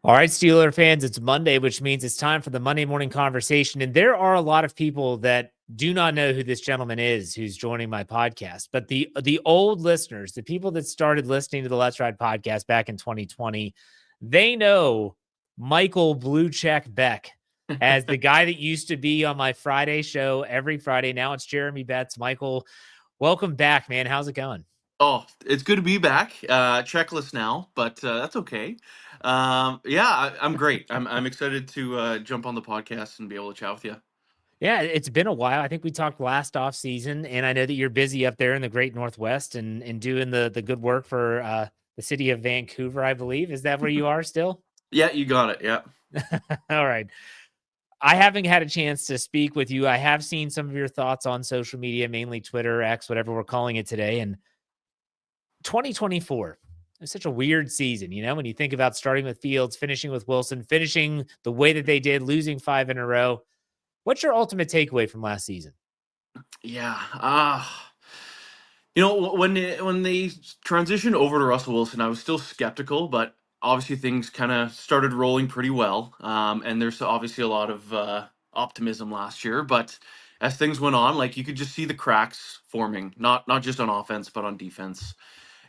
All right, Steeler fans, it's Monday, which means it's time for the Monday morning conversation. And there are a lot of people that do not know who this gentleman is who's joining my podcast. But the old listeners, the people that started listening to the Let's Ride podcast back in 2020, they know Michael Blue Check Beck as the guy that used to be on my Friday show every Friday. Now it's Jeremy Betts. Michael, welcome back, man. How's it going? Oh, it's good to be back. Checklist now, but that's okay. Yeah, I'm great. I'm excited to jump on the podcast and be able to chat with you. Yeah, it's been a while. I think we talked last off season, and I know that you're busy up there in the Great Northwest and doing the good work for the city of Vancouver, I believe. Is that where you are still? Yeah, you got it. Yeah. All right. I haven't had a chance to speak with you. I have seen some of your thoughts on social media, mainly Twitter, X, whatever we're calling it today. And 2024 is such a weird season, when you think about starting with Fields, finishing with Wilson, finishing the way that they did, losing 5 in a row. What's your ultimate takeaway from last season? Yeah. When they transitioned over to Russell Wilson, I was still skeptical, but obviously things kind of started rolling pretty well. And there's obviously a lot of optimism last year, but as things went on, like you could just see the cracks forming, not just on offense, but on defense.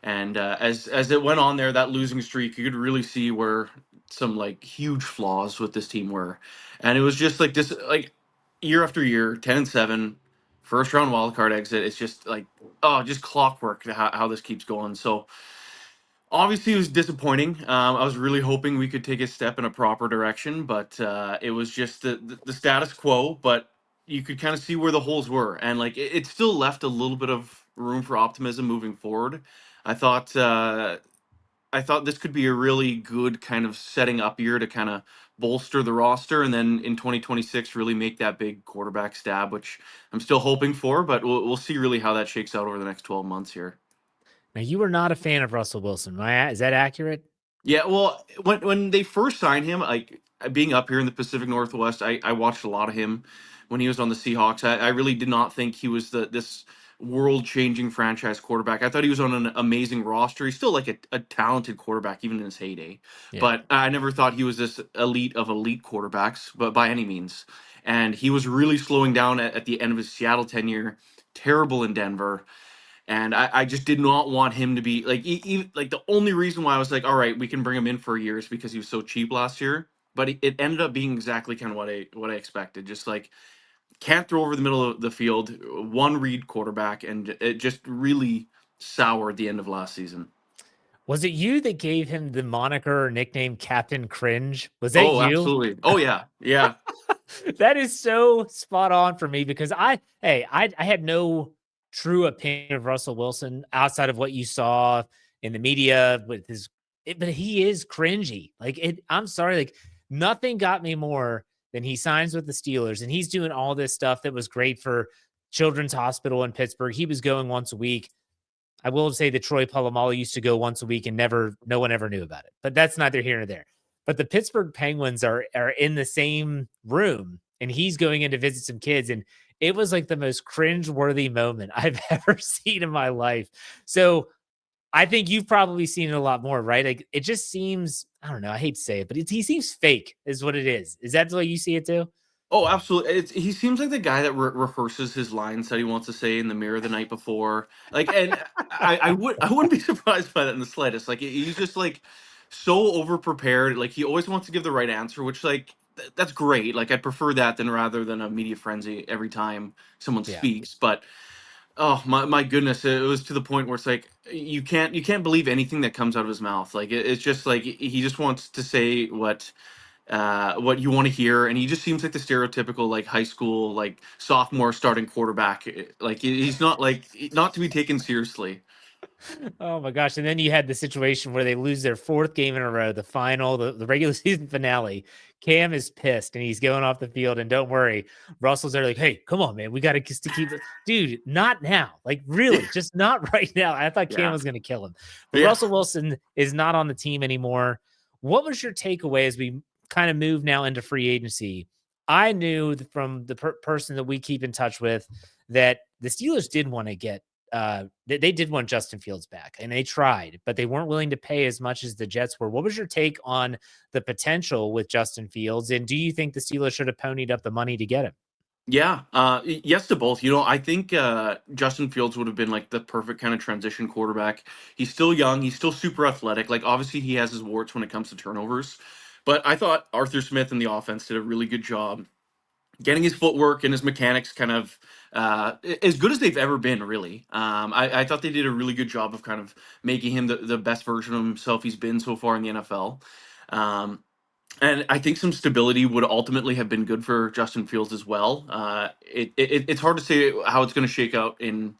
And as it went on there, that losing streak, you could really see where some like huge flaws with this team were, and it was just like this, like year after year, 10-7, first round wild card exit. It's just like just clockwork to how this keeps going. So obviously it was disappointing. I was really hoping we could take a step in a proper direction, but it was just the status quo. But you could kind of see where the holes were, and like it still left a little bit of room for optimism moving forward. I thought uh, I thought this could be a really good kind of setting up year to kind of bolster the roster, and then in 2026 really make that big quarterback stab, which I'm still hoping for. But we'll see really how that shakes out over the next 12 months here. Now, you were not a fan of Russell Wilson. Is that accurate? Yeah, well, when they first signed him, like being up here in the Pacific Northwest, I watched a lot of him when he was on the Seahawks. I really did not think he was this world changing franchise quarterback. I thought he was on an amazing roster. He's still like a talented quarterback even in his heyday, Yeah. but I never thought he was this elite of elite quarterbacks, but by any means. And he was really slowing down at the end of his Seattle tenure. Terrible in Denver, and I just did not want him to be like like the only reason why I was like, all right, we can bring him in for a year is because he was so cheap last year. But it ended up being exactly kind of what I expected. Just like can't throw over the middle of the field, one read quarterback, and it just really soured the end of last season. Was it you that gave him the moniker or nickname Captain Cringe? Was that Oh, you? absolutely. Oh yeah, yeah. That is so spot on for me because I had no true opinion of Russell Wilson outside of what you saw in the media with but he is cringy. I'm sorry, like nothing got me more than he signs with the Steelers and he's doing all this stuff that was great for Children's Hospital in Pittsburgh. He was going once a week. I will say that Troy Polamalu used to go once a week and no one ever knew about it. But that's neither here nor there. But the Pittsburgh Penguins are in the same room and he's going in to visit some kids. And it was like the most cringe-worthy moment I've ever seen in my life. So I think you've probably seen it a lot more, right? Like it just seems, I don't know, I hate to say it, but he seems fake, is what it is. Is that the way you see it too? Oh, absolutely. He seems like the guy that rehearses his lines that he wants to say in the mirror the night before. Like, and I wouldn't be surprised by that in the slightest. Like, he's just like so over prepared. Like, he always wants to give the right answer, which like that's great. Like, I'd prefer that than rather than a media frenzy every time someone Yeah. speaks. But oh my goodness, it was to the point where it's like you can't believe anything that comes out of his mouth. Like, it's just like he just wants to say what you want to hear, and he just seems like the stereotypical like high school like sophomore starting quarterback. Like he's not like not to be taken seriously. Oh my gosh. And then you had the situation where they lose their fourth game in a row, the final, the regular season finale. Cam is pissed and he's going off the field. And don't worry, Russell's there like, hey, come on, man. We got to keep it. Dude, not now. Like, really, just not right now. I thought Cam Yeah, was going to kill him. But yeah. Russell Wilson is not on the team anymore. What was your takeaway as we kind of move now into free agency? I knew from the person that we keep in touch with that the Steelers did want to get they did want Justin Fields back, and they tried, but they weren't willing to pay as much as the Jets were. What was your take on the potential with Justin Fields, and do you think the Steelers should have ponied up the money to get him? Yeah, yes to both. I think Justin Fields would have been like the perfect kind of transition quarterback. He's still young. He's still super athletic. Like obviously he has his warts when it comes to turnovers, but I thought Arthur Smith and the offense did a really good job getting his footwork and his mechanics kind of as good as they've ever been. Really, I thought they did a really good job of kind of making him the best version of himself he's been so far in the NFL. Um, and I think some stability would ultimately have been good for Justin Fields as well. It's hard to say how it's going to shake out in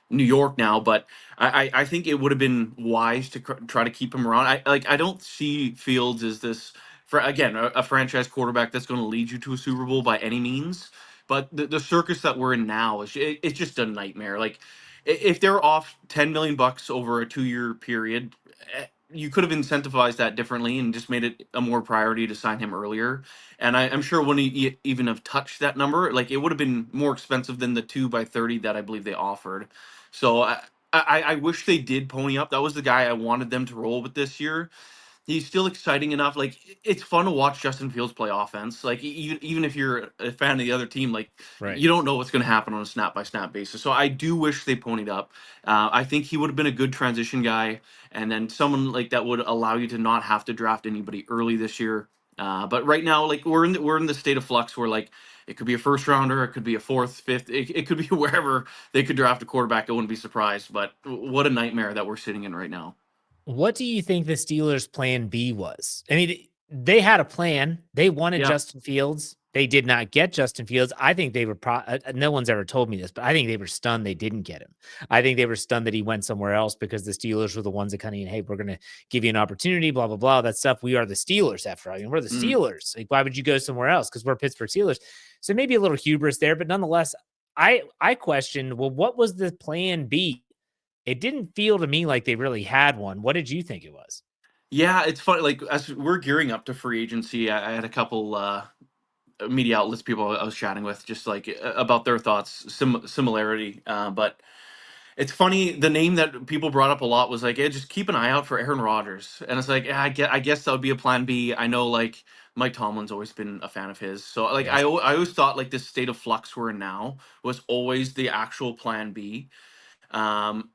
New York now, but I think it would have been wise to try to keep him around. I don't see Fields as this for again a franchise quarterback that's going to lead you to a Super Bowl by any means. But the circus that we're in now it's just a nightmare. Like if they're off 10 million bucks over a 2-year period, you could have incentivized that differently and just made it a more priority to sign him earlier. And I'm sure when he even have touched that number, like it would have been more expensive than the 2 by 30 that I believe they offered. So I wish they did pony up. That was the guy I wanted them to roll with this year. He's still exciting enough. Like it's fun to watch Justin Fields play offense. Like even if you're a fan of the other team, like Right. you don't know what's going to happen on a snap by snap basis. So I do wish they ponied up. I think he would have been a good transition guy, and then someone like that would allow you to not have to draft anybody early this year. But right now, like we're in the state of flux where like it could be a first rounder, it could be a fourth, fifth, it could be wherever they could draft a quarterback. I wouldn't be surprised. But what a nightmare that we're sitting in right now. What do you think the Steelers' plan B was? I mean, they had a plan. They wanted Yeah. Justin Fields. They did not get Justin Fields. I think they were no one's ever told me this, but I think they were stunned they didn't get him. I think they were stunned that he went somewhere else because the Steelers were the ones that kind of, hey, we're going to give you an opportunity, blah, blah, blah. That stuff. We are the Steelers after all. I mean, we're the Mm. Steelers. Like, why would you go somewhere else? Because we're Pittsburgh Steelers. So maybe a little hubris there, but nonetheless, I questioned, well, what was the plan B? It didn't feel to me like they really had one. What did you think it was? Yeah, it's funny. Like as we're gearing up to free agency, I had a couple media outlets, people I was chatting with, just like about their thoughts, similarity. But it's funny. The name that people brought up a lot was like, "Hey, just keep an eye out for Aaron Rodgers." And it's like, yeah, I guess that would be a plan B. I know, like Mike Tomlin's always been a fan of his, so like Yeah. I always thought like this state of flux we're in now was always the actual plan B. Um,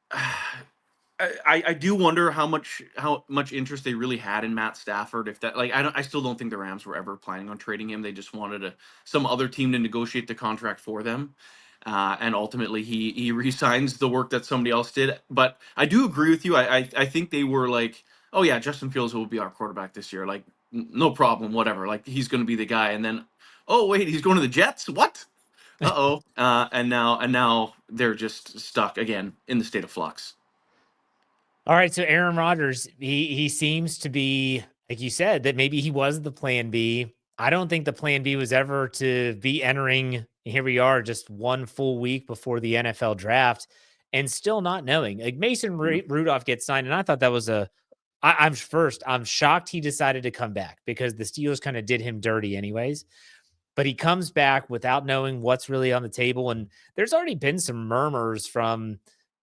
I do wonder how much interest they really had in Matt Stafford. If that like I still don't think the Rams were ever planning on trading him. They just wanted some other team to negotiate the contract for them, and ultimately he resigns the work that somebody else did. But I do agree with you. I think they were like, oh yeah, Justin Fields will be our quarterback this year. Like no problem, whatever. Like he's going to be the guy. And then oh wait, he's going to the Jets. What? Uh-oh. And now they're just stuck again in the state of flux. All right. So Aaron Rodgers, he seems to be, like you said, that maybe he was the plan B. I don't think the plan B was ever to be entering. Here we are, just one full week before the NFL draft, and still not knowing. Like Mason Rudolph gets signed, and I thought that was I'm shocked he decided to come back because the Steelers kind of did him dirty, anyways. But he comes back without knowing what's really on the table, and there's already been some murmurs from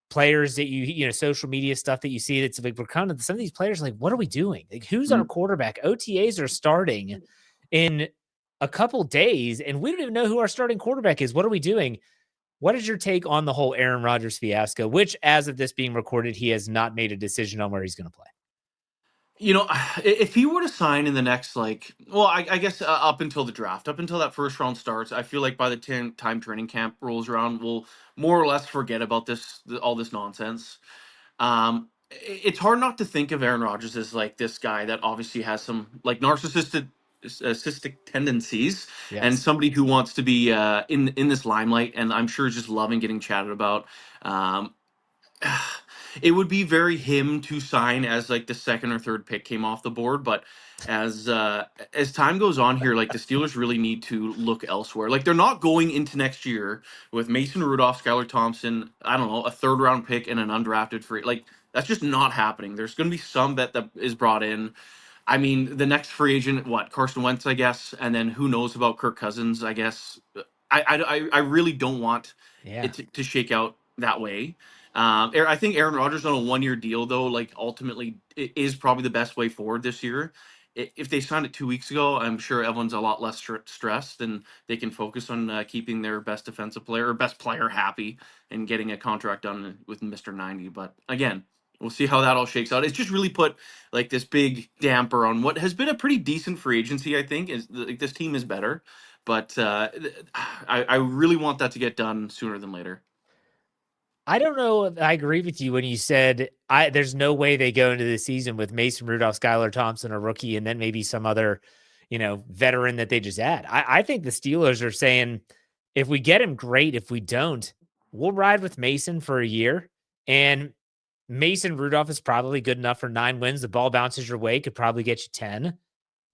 players that social media stuff that you see that's like we're kind of some of these players are like, what are we doing? Like, who's our quarterback? OTAs are starting in a couple days, and we don't even know who our starting quarterback is. What are we doing? What is your take on the whole Aaron Rodgers fiasco? Which, as of this being recorded, he has not made a decision on where he's going to play. If he were to sign in the next, like, well, I guess up until the draft, up until that first round starts, I feel like by the time training camp rolls around, we'll more or less forget about all this nonsense. It's hard not to think of Aaron Rodgers as like this guy that obviously has some like narcissistic tendencies and Yes. somebody who wants to be in this limelight, and I'm sure is just loving getting chatted about. Um, it would be very him to sign as like the second or third pick came off the board, but as time goes on here, like the Steelers really need to look elsewhere. Like they're not going into next year with Mason Rudolph, Skylar Thompson, I don't know, a third round pick and an undrafted free. Like that's just not happening. There's going to be some that is brought in. I mean, the next free agent, what, Carson Wentz, I guess, and then who knows about Kirk Cousins, I guess. I really don't want Yeah. it to shake out that way. I think Aaron Rodgers on a 1-year deal, though, like ultimately it is probably the best way forward this year. If they signed it 2 weeks ago, I'm sure everyone's a lot less stressed and they can focus on keeping their best defensive player or best player happy and getting a contract done with Mr. 90. But again, we'll see how that all shakes out. It's just really put like this big damper on what has been a pretty decent free agency. I think is like this team is better, but I really want that to get done sooner than later. I don't know if I agree with you when you said there's no way they go into the season with Mason Rudolph, Skylar Thompson, a rookie, and then maybe some other, veteran that they just add. I think the Steelers are saying if we get him, great. If we don't, we'll ride with Mason for a year. And Mason Rudolph is probably good enough for 9 wins. The ball bounces your way, could probably get you 10.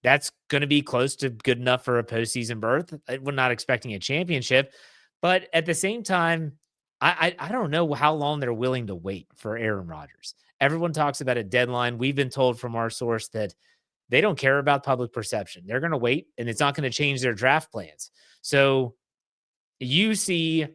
That's going to be close to good enough for a postseason berth. We're not expecting a championship, but at the same time, I don't know how long they're willing to wait for Aaron Rodgers. Everyone talks about a deadline. We've been told from our source that they don't care about public perception. They're going to wait, and it's not going to change their draft plans. So you see,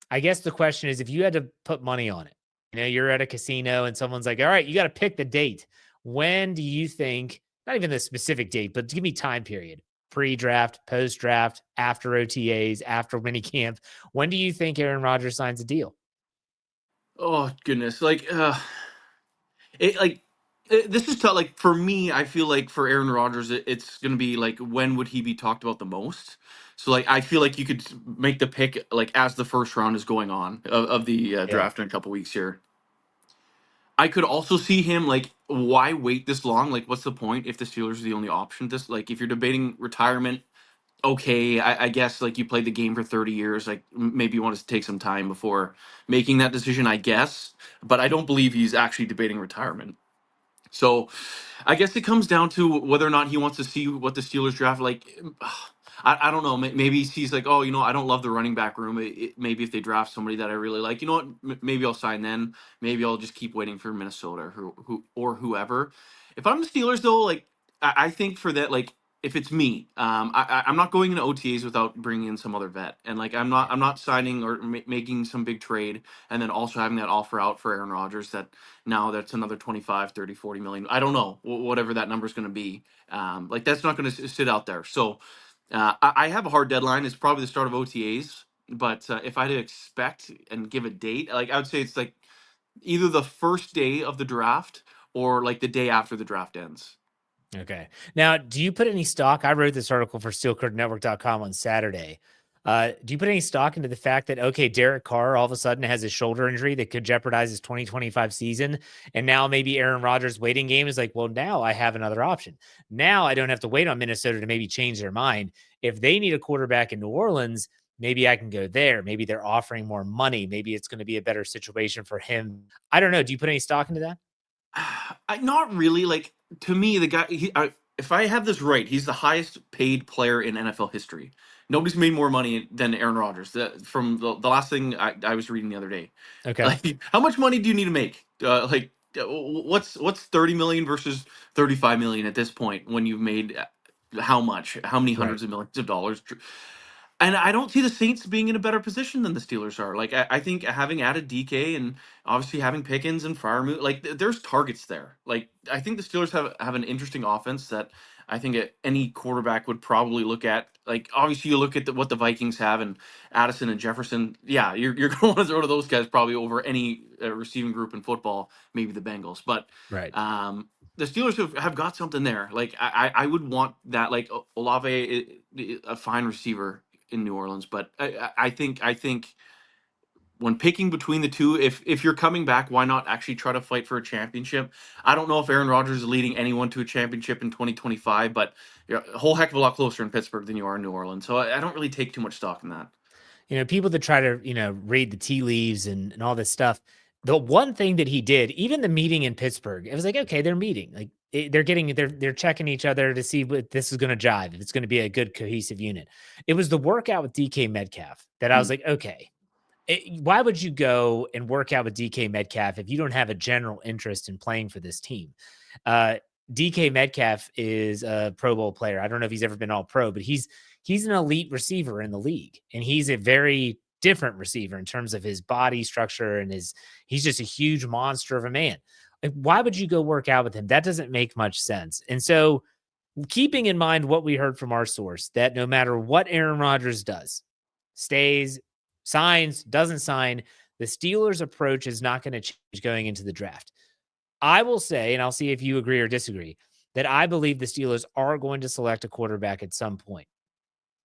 I guess the question is, if you had to put money on it, you're at a casino and someone's like, all right, you got to pick the date. When do you think, not even the specific date, but give me time period, pre-draft, post-draft, after OTAs, after minicamp. When do you think Aaron Rodgers signs a deal? Oh goodness, it like this is tough. Like for me, I feel like for Aaron Rodgers, it's gonna be like when would he be talked about the most? So like I feel like you could make the pick like as the first round is going on of the Yeah. draft in a couple weeks here. I could also see him like why wait this long? Like what's the point if the Steelers are the only option? This like if you're debating retirement, okay, I guess like you played the game for 30 years, like maybe you want to take some time before making that decision, I guess. But I don't believe he's actually debating retirement. So I guess it comes down to whether or not he wants to see what the Steelers draft. Like, I don't know. Maybe he sees like, oh, I don't love the running back room. Maybe if they draft somebody that I really like, you know what? Maybe I'll sign then. Maybe I'll just keep waiting for Minnesota or or whoever. If I'm the Steelers though, like I think for that, like if it's me, I'm not going into OTAs without bringing in some other vet, and like I'm not signing or making some big trade, and then also having that offer out for Aaron Rodgers that now that's another 25, 30, 40 million. I don't know whatever that number is going to be. Like that's not going to sit out there. So I have a hard deadline. It's probably the start of OTAs. But if I had to expect and give a date, like I would say it's like either the first day of the draft or like the day after the draft ends. Okay. Now, do you put any stock? I wrote this article for SteelCurtainNetwork.com on Saturday. Do you put any stock into the fact that, okay, Derek Carr all of a sudden has a shoulder injury that could jeopardize his 2025 season? And now maybe Aaron Rodgers' waiting game is like, well, now I have another option. Now I don't have to wait on Minnesota to maybe change their mind. If they need a quarterback in New Orleans, maybe I can go there. Maybe they're offering more money. Maybe it's going to be a better situation for him. I don't know. Do you put any stock into that? Not really. Like to me, the guy. If I have this right, he's the highest paid player in NFL history. Nobody's made more money than Aaron Rodgers. From the last thing I was reading the other day. Okay. Like, how much money do you need to make? What's 30 million versus 35 million at this point when you've made how much? How many Right. hundreds of millions of dollars? And I don't see the Saints being in a better position than the Steelers are. Like I think having added DK and obviously having Pickens and Freiermuth, like there's targets there. Like I think the Steelers have an interesting offense that I think any quarterback would probably look at. Like obviously you look at what the Vikings have and Addison and Jefferson. Yeah, you're going to want to throw to those guys probably over any receiving group in football. Maybe the Bengals, but Right. the Steelers have got something there. Like I would want that. Like Olave, a fine receiver in New Orleans, but I think when picking between the two, if you're coming back, why not actually try to fight for a championship? I don't know if Aaron Rodgers is leading anyone to a championship in 2025, but you're a whole heck of a lot closer in Pittsburgh than you are in New Orleans. So I don't really take too much stock in that. People that try to, read the tea leaves and all this stuff. The one thing that he did, even the meeting in Pittsburgh, it was like, okay, they're meeting. Like they're checking each other to see what this is going to jive, if it's going to be a good cohesive unit. It was the workout with DK Metcalf that I was Mm. like, okay, why would you go and work out with DK Metcalf if you don't have a general interest in playing for this team? Uh, DK Metcalf is a Pro Bowl player. I don't know if he's ever been all pro, but he's an elite receiver in the league. And he's a very different receiver in terms of his body structure and he's just a huge monster of a man. Like, why would you go work out with him? That doesn't make much sense. And so, keeping in mind what we heard from our source, that no matter what Aaron Rodgers does, stays, signs, doesn't sign, the Steelers' approach is not going to change going into the draft. I will say, and I'll see if you agree or disagree, that I believe the Steelers are going to select a quarterback at some point.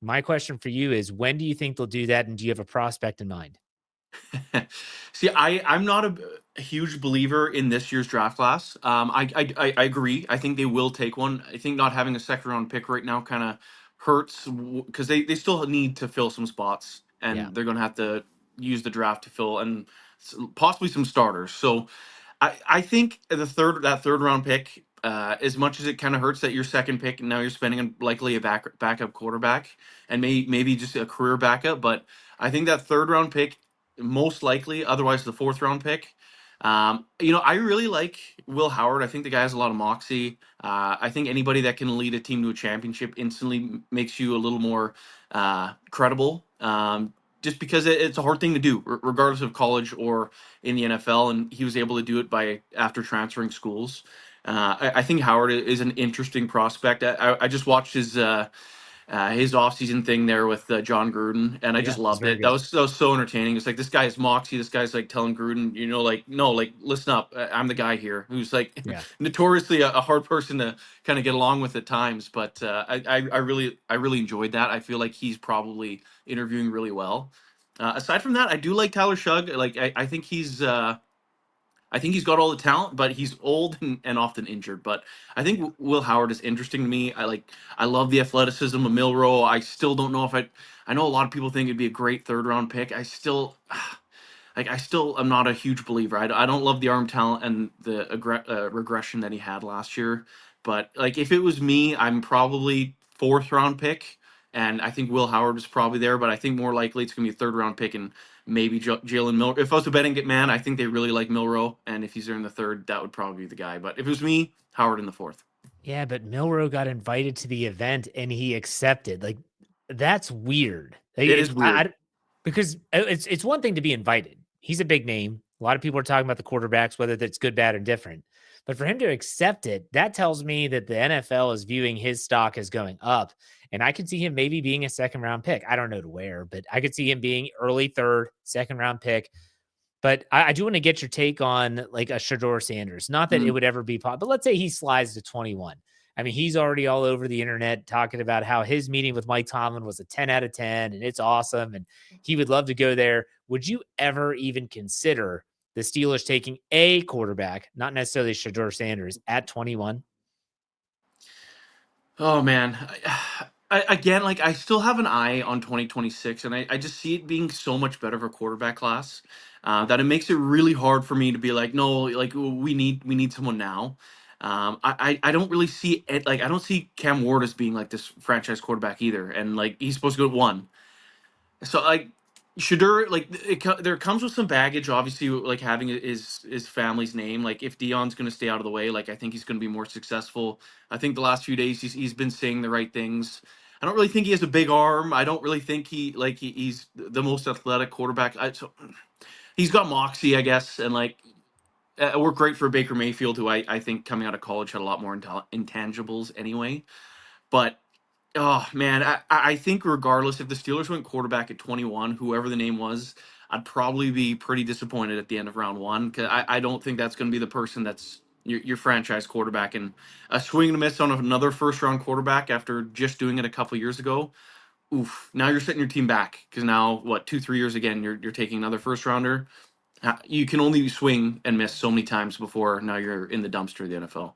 My question for you is, when do you think they'll do that? And do you have a prospect in mind? See, I'm not a huge believer in this year's draft class. I agree. I think they will take one. I think not having a second round pick right now kind of hurts because they still need to fill some spots, Yeah. and they're going to have to use the draft to fill and possibly some starters. So I think that third round pick, as much as it kind of hurts that your second pick and now you're spending on likely a backup quarterback and maybe just a career backup, but I think that third round pick most likely, otherwise the fourth round pick. I really like Will Howard. I think the guy has a lot of moxie. I think anybody that can lead a team to a championship instantly makes you a little more credible. Just because it's a hard thing to do, regardless of college or in the NFL, and he was able to do it by after transferring schools. I think Howard is an interesting prospect. I just watched his offseason thing there with John Gruden, and I Yeah. just It's loved very it. good. That was so entertaining. It's like this guy is moxie. This guy's like telling Gruden, like no, like listen up. I'm the guy here who's like Yeah. notoriously a hard person to kind of get along with at times. But I really enjoyed that. I feel like he's probably interviewing really well. Aside from that, I do like Tyler Shugg. Like I think he's got all the talent, but he's old and often injured. But I think Will Howard is interesting to me. I love the athleticism of Milrow. I still don't know if I know a lot of people think it'd be a great third round pick. I still I still am not a huge believer. I don't love the arm talent and the regression that he had last year. But like if it was me, I'm probably fourth round pick, and I think Will Howard is probably there. But I think more likely it's gonna be a third round pick and maybe Jalen Milrow. If I was a betting man, I think they really like Milrow, and if he's there in the third, that would probably be the guy. But if it was me, Howard in the fourth. Yeah, but Milrow got invited to the event and he accepted. Like, that's weird. Like, It is weird. because it's one thing to be invited. He's a big name. A lot of people are talking about the quarterbacks, whether that's good, bad, or different. But for him to accept it, that tells me that the NFL is viewing his stock as going up. And I could see him maybe being a second round pick. I don't know to where, but I could see him being early third, second round pick. But I do want to get your take on like a Shador Sanders. Not that it Mm. would ever be possible, but let's say he slides to 21. I mean, he's already all over the internet talking about how his meeting with Mike Tomlin was a 10 out of 10 and it's awesome. And he would love to go there. Would you ever even consider the Steelers taking a quarterback, not necessarily Shador Sanders, at 21? Oh man, again, like I still have an eye on 2026, and I just see it being so much better of a quarterback class that it makes it really hard for me to be like, no, like we need someone now. I don't really see it. Like I don't see Cam Ward as being like this franchise quarterback either, and like he's supposed to go at one. So like Shador, like there comes with some baggage, obviously, like having his family's name. Like if Dion's going to stay out of the way, like I think he's going to be more successful. I think the last few days he's been saying the right things. I don't really think he has a big arm. I don't really think he's the most athletic quarterback. So he's got moxie, I guess, and like worked great for Baker Mayfield, who I think coming out of college had a lot more intangibles anyway. But oh man, I think regardless if the Steelers went quarterback at 21, whoever the name was, I'd probably be pretty disappointed at the end of round one because I don't think that's going to be the person that's your franchise quarterback, and a swing and a miss on another first round quarterback after just doing it a couple years ago. Oof! Now you're setting your team back because now what 2 3 years again you're taking another first rounder. You can only swing and miss so many times before now you're in the dumpster of the NFL. All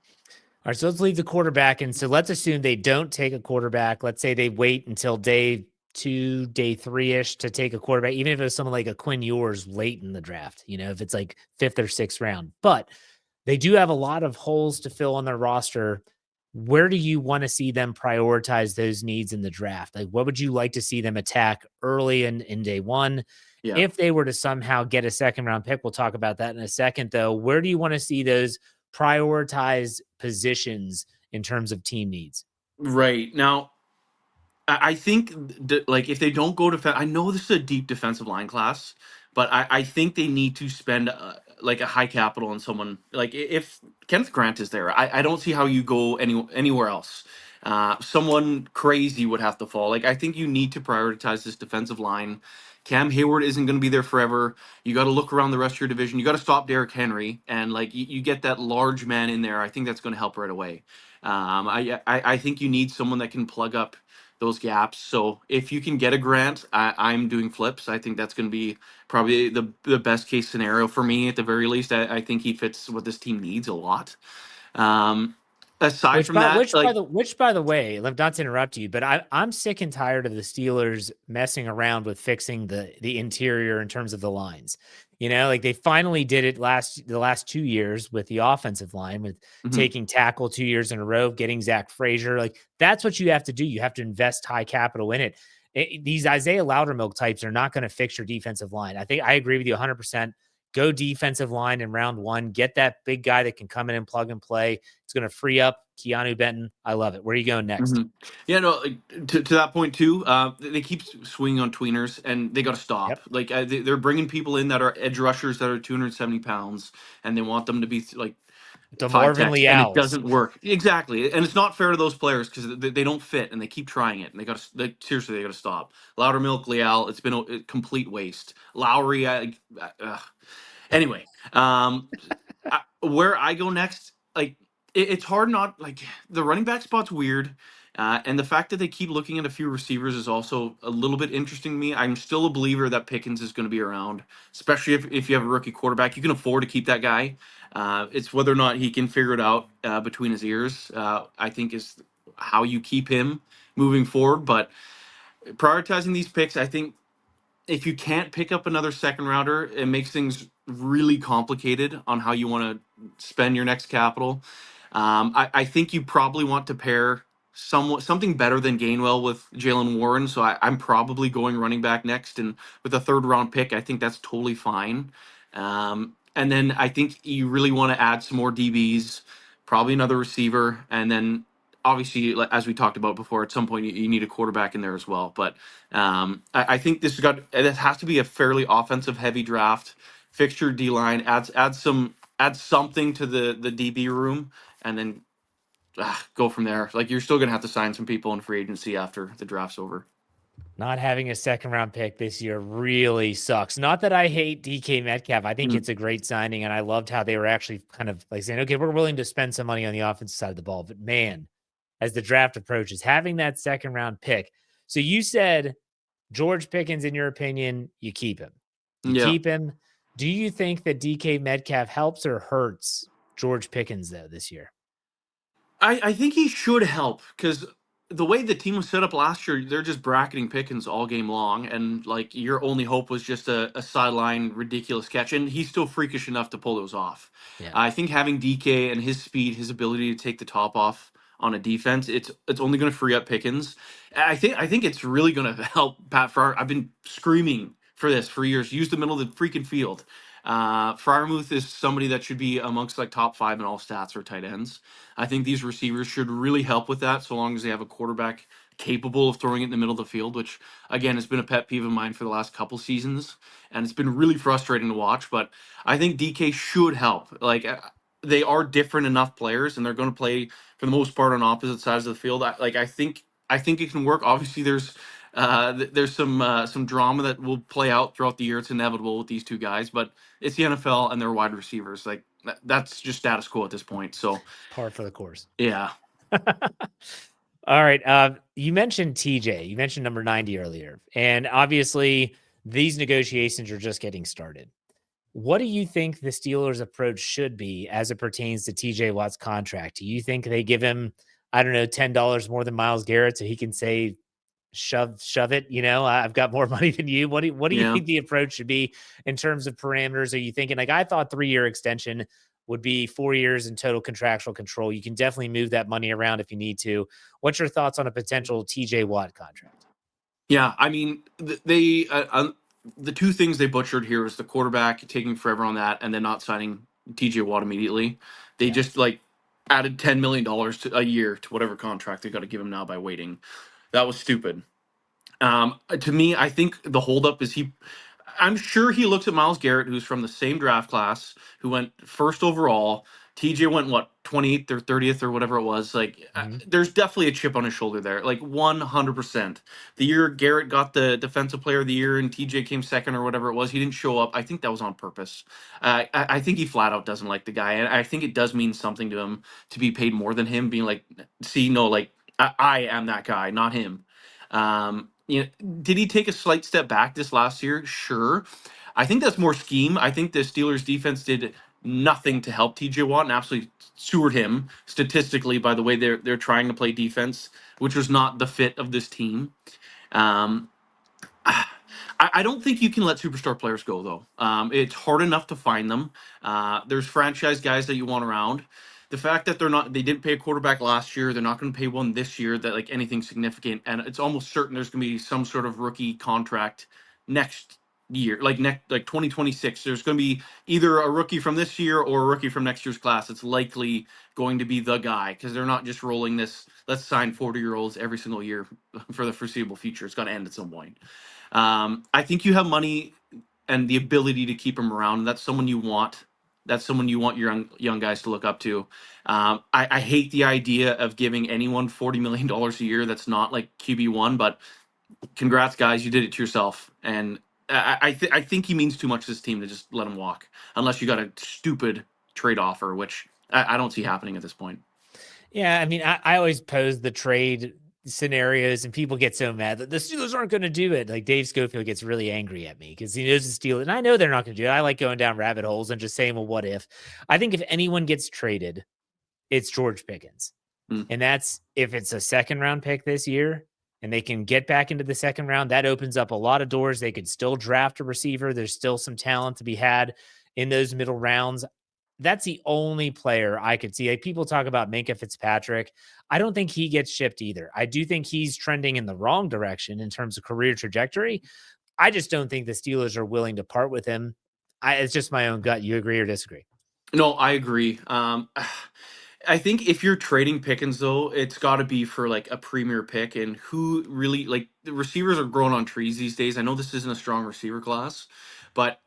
right, so let's leave the quarterback. And so let's assume they don't take a quarterback. Let's say they wait until day 2, day 3-ish to take a quarterback, even if it was someone like a Quinn Ewers late in the draft, if it's like 5th or 6th round. But they do have a lot of holes to fill on their roster. Where do you want to see them prioritize those needs in the draft? Like, what would you like to see them attack early in day one? Yeah. If they were to somehow get a second round pick, we'll talk about that in a second, though. Where do you want to see those prioritize positions in terms of team needs? Right now, I think like if they don't go I know this is a deep defensive line class, but I think they need to spend like a high capital on someone. Like if Kenneth Grant is there, I don't see how you go anywhere else. Someone crazy would have to fall. Like I think you need to prioritize this defensive line. Cam Hayward isn't going to be there forever. You got to look around the rest of your division. You got to stop Derrick Henry, and like you get that large man in there. I think that's going to help right away. I think you need someone that can plug up those gaps. So if you can get a Grant, I'm doing flips. I think that's going to be probably the best case scenario for me at the very least. I think he fits what this team needs a lot. Um, aside Which from by that, which by like, the which by the way, not to interrupt you, but I'm sick and tired of the Steelers messing around with fixing the interior in terms of the lines. You know, like they finally did it the last 2 years with the offensive line, with mhm, taking tackle 2 years in a row, getting Zach Frazier. Like that's what you have to do. You have to invest high capital in it. These Isaiah Loudermilk types are not going to fix your defensive line. I think I agree with you 100%. Go defensive line in round one. Get that big guy that can come in and plug and play. It's going to free up Keanu Benton. I love it. Where are you going next? mhm. Yeah, no, like, to that point too. They keep swinging on tweeners, and they got to stop. Yep. Like they're bringing people in that are edge rushers that are 270 pounds, and they want them to be like five DeMarvin techs, and it Leals. doesn't work. Exactly, and it's not fair to those players because they don't fit, and they keep trying it, and they got to seriously they got to stop. Loudermilk, Leal, it's been a complete waste. Lowry, anyway, where I go next, like it's hard not like the running back spot's weird. And the fact that they keep looking at a few receivers is also a little bit interesting to me. I'm still a believer that Pickens is going to be around, especially if you have a rookie quarterback. You can afford to keep that guy. It's whether or not he can figure it out between his ears, I think is how you keep him moving forward. But prioritizing these picks, I think if you can't pick up another second rounder, it makes things really complicated on how you want to spend your next capital. I think you probably want to pair something better than Gainwell with Jalen Warren. So I'm probably going running back next, and with a third round pick, I think that's totally fine. And then I think you really want to add some more DBs, probably another receiver, and then obviously, as we talked about before, at some point you need a quarterback in there as well. But I think it has to be a fairly offensive heavy draft. Fix your D line, add something to the DB room, and then go from there. Like you're still gonna have to sign some people in free agency after the draft's over. Not having a second round pick this year really sucks. Not that I hate DK Metcalf. I think Mhm. it's a great signing, and I loved how they were actually kind of like saying, okay, we're willing to spend some money on the offensive side of the ball. But man, as the draft approaches, having that second round pick. So you said George Pickens, in your opinion, you keep him. You Yeah, keep him. Do you think that DK Metcalf helps or hurts George Pickens though this year? I think he should help because the way the team was set up last year, they're just bracketing Pickens all game long, and like your only hope was just a sideline ridiculous catch, and he's still freakish enough to pull those off. Yeah. I think having DK and his speed, his ability to take the top off on a defense, it's only going to free up Pickens. I think it's really going to help Pat Farr. I've been screaming for this for years. Use the middle of the freaking field. Fryermuth is somebody that should be amongst like top five in all stats for tight ends. I think these receivers should really help with that, so long as they have a quarterback capable of throwing it in the middle of the field, which again has been a pet peeve of mine for the last couple seasons, and it's been really frustrating to watch. But I think DK should help. Like they are different enough players, and they're going to play for the most part on opposite sides of the field. I think it can work. Obviously, there's some drama that will play out throughout the year. It's inevitable with these two guys, but it's the NFL and they're wide receivers. Like that's just status quo at this point. So Par for the course. yeah. All right. You mentioned TJ. You mentioned number 90 earlier. And obviously, these negotiations are just getting started. What do you think the Steelers' approach should be as it pertains to TJ Watt's contract? Do you think they give him, I don't know, $10 more than Miles Garrett so he can say, shove it, I've got more money than you. What do you Yeah. think the approach should be in terms of parameters? Are you thinking like I thought 3-year extension would be 4 years in total contractual control? You can definitely move that money around if you need to. What's your thoughts on a potential TJ Watt contract? Yeah. I mean, the two things they butchered here was the quarterback taking forever on that and then not signing TJ Watt immediately. They Yeah. just like added $10 million a year to whatever contract they got to give him now by waiting. That was stupid. To me, I think the holdup is I'm sure he looks at Myles Garrett, who's from the same draft class, who went first overall. TJ went what 28th or 30th or whatever it was. Like, Mhm. there's definitely a chip on his shoulder there. Like 100%. The year Garrett got the Defensive Player of the Year and TJ came second or whatever it was, he didn't show up. I think that was on purpose. I think he flat out doesn't like the guy, and I think it does mean something to him to be paid more than him. Being like, see, no, like I am that guy, not him. Did he take a slight step back this last year? Sure. I think that's more scheme. I think the Steelers defense did nothing to help TJ Watt and absolutely sewered him statistically by the way they're trying to play defense, which was not the fit of this team. Um, I don't think you can let superstar players go though. It's hard enough to find them. There's franchise guys that you want around. The fact that they didn't pay a quarterback last year, they're not going to pay one this year that like anything significant, and it's almost certain there's going to be some sort of rookie contract next year, like 2026. There's going to be either a rookie from this year or a rookie from next year's class. It's likely going to be the guy because they're not just rolling this. Let's sign 40-year-olds every single year for the foreseeable future. It's going to end at some point. I think you have money and the ability to keep him around. That's someone you want. That's someone you want your young guys to look up to. I hate the idea of giving anyone $40 million a year that's not like QB1, but congrats, guys, you did it to yourself. And I think he means too much to this team to just let him walk, unless you got a stupid trade offer, which I don't see happening at this point. Yeah, I mean, I always pose the trade scenarios, and people get so mad that the Steelers aren't going to do it. Like Dave Schofield gets really angry at me because he knows the Steelers, and I know they're not going to do it. I like going down rabbit holes and just saying, "Well, what if?" I think if anyone gets traded, it's George Pickens, Mm. and that's if it's a second round pick this year, and they can get back into the second round. That opens up a lot of doors. They could still draft a receiver. There's still some talent to be had in those middle rounds. That's the only player I could see. Like people talk about Minka Fitzpatrick. I don't think he gets shipped either. I do think he's trending in the wrong direction in terms of career trajectory. I just don't think the Steelers are willing to part with him. It's just my own gut. You agree or disagree? No, I agree. I think if you're trading Pickens though, it's got to be for like a premier pick, and who really like the receivers are growing on trees these days. I know this isn't a strong receiver class, but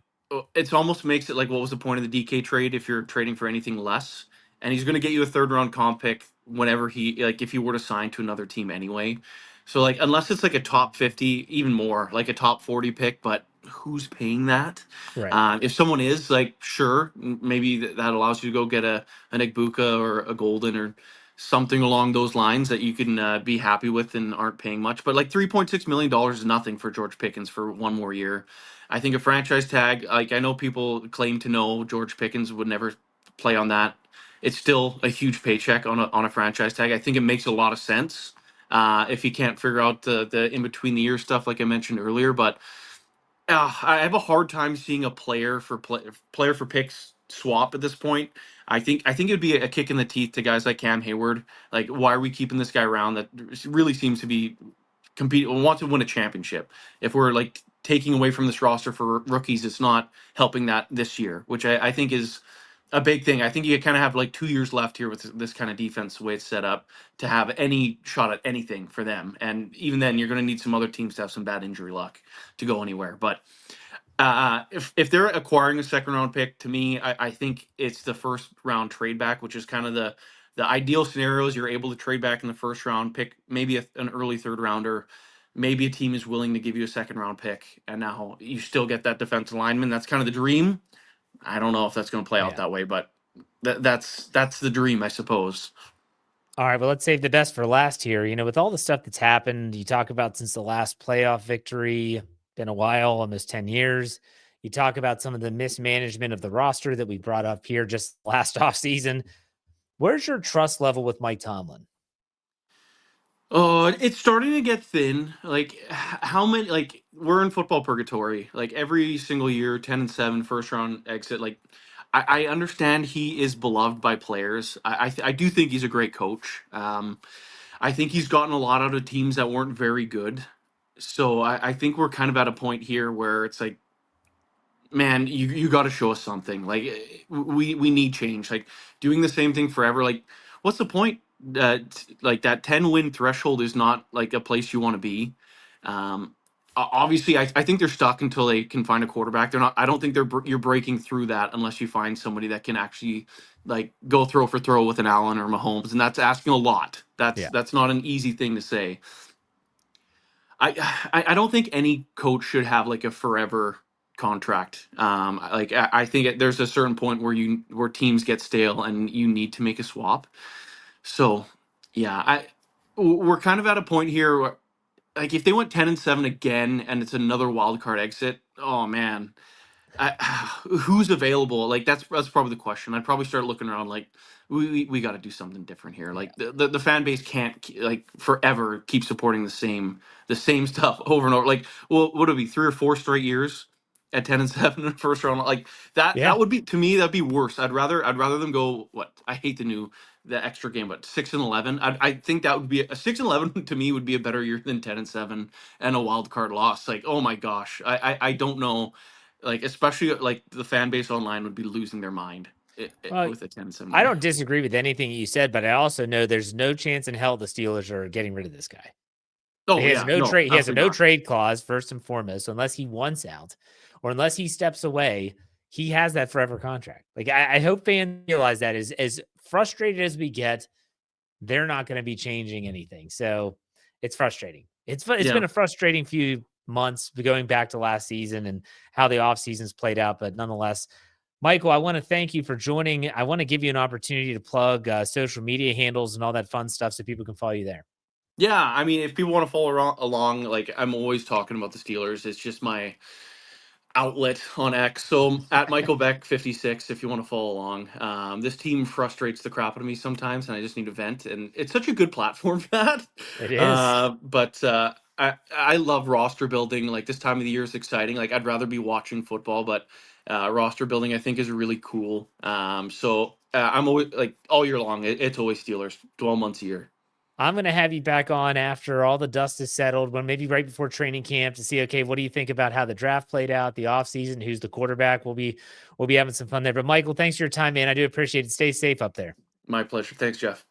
it's almost makes it like what was the point of the DK trade if you're trading for anything less? And he's going to get you a third round comp pick whenever he like if you were to sign to another team anyway. So like unless it's like a top 50, even more like a top 40 pick, but who's paying that? Right. If someone is like, sure, maybe that allows you to go get an Igbuka or a Golden or something along those lines that you can be happy with and aren't paying much. But like $3.6 million is nothing for George Pickens for one more year. I think a franchise tag, like I know people claim to know George Pickens would never play on that. It's still a huge paycheck on a franchise tag. I think it makes a lot of sense if you can't figure out the in between the year stuff like I mentioned earlier. But I have a hard time seeing a player for picks swap at this point. I think it'd be a kick in the teeth to guys like Cam Hayward. Like, why are we keeping this guy around that really seems to be compete wants to win a championship? If we're like taking away from this roster for rookies, it's not helping that this year, which I think is a big thing. I think you kind of have like 2 years left here with this kind of defense the way it's set up to have any shot at anything for them. And even then, you're going to need some other teams to have some bad injury luck to go anywhere. But if they're acquiring a second round pick, to me, I think it's the first round trade back, which is kind of the ideal scenario. Is you're able to trade back in the first round, pick maybe an early third rounder. Maybe a team is willing to give you a second round pick, and now you still get that defensive lineman. That's kind of the dream. I don't know if that's going to play out Yeah. that way, but that's the dream, I suppose. All right. Well, let's save the best for last here. With all the stuff that's happened, you talk about since the last playoff victory, been a while, almost 10 years. You talk about some of the mismanagement of the roster that we brought up here just last offseason. Where's your trust level with Mike Tomlin? Oh, it's starting to get thin. Like how many? Like we're in football purgatory. Like every single year, 10-7, first round exit. Like I understand he is beloved by players. I do think he's a great coach. I think he's gotten a lot out of teams that weren't very good. So I think we're kind of at a point here where it's like, man, you got to show us something. Like we need change. Like doing the same thing forever. Like what's the point? like that 10-win threshold is not like a place you want to be. Obviously, I think they're stuck until they can find a quarterback. They're not. I don't think you're breaking through that unless you find somebody that can actually like go throw for throw with an Allen or Mahomes, and that's asking a lot. Yeah. That's not an easy thing to say. I don't think any coach should have like a forever contract. Like I think there's a certain point where teams get stale and you need to make a swap. So yeah, we're kind of at a point here where, like, if they went 10-7 again and it's another wild card exit, oh man, I, who's available? Like that's probably the question. I'd probably start looking around. Like we got to do something different here. Yeah. Like the fan base can't like forever keep supporting the same stuff over and over. Like, well, would it be 3 or 4 straight years at 10-7 in the first round? Like that Yeah. would be, to me, that'd be worse. I'd rather them go, what, I hate the extra game, but 6-11. I think that would be a 6-11 to me would be a better year than 10-7 and a wild card loss. Like, oh my gosh, I don't know, like, especially like the fan base online would be losing their mind Well, with a 10-7 I year. don't disagree with anything you said, but I also know there's no chance in hell the Steelers are getting rid of this guy. He Oh has yeah, no no, trade. He has a absolutely no not. trade clause first and foremost, so unless he wants out or unless he steps away. He has that forever contract. Like I hope fans realize that as frustrated as we get, they're not going to be changing anything. So it's frustrating. It's Yeah. been a frustrating few months going back to last season and how the off season's played out. But nonetheless, Michael, I want to thank you for joining. I want to give you an opportunity to plug social media handles and all that fun stuff so people can follow you there. Yeah, I mean, if people want to follow along, like, I'm always talking about the Steelers. It's just my outlet on X. So at Michael Beck 56, if you want to follow along. This team frustrates the crap out of me sometimes, and I just need to vent. And it's such a good platform for that. It is. But I love roster building. Like, this time of the year is exciting. Like, I'd rather be watching football, but roster building I think is really cool. So I'm always, like, all year long. It's always Steelers, 12 months a year. I'm going to have you back on after all the dust is settled, when maybe right before training camp to see, okay, what do you think about how the draft played out, the offseason, who's the quarterback? We'll be having some fun there. But Michael, thanks for your time, man. I do appreciate it. Stay safe up there. My pleasure. Thanks, Jeff.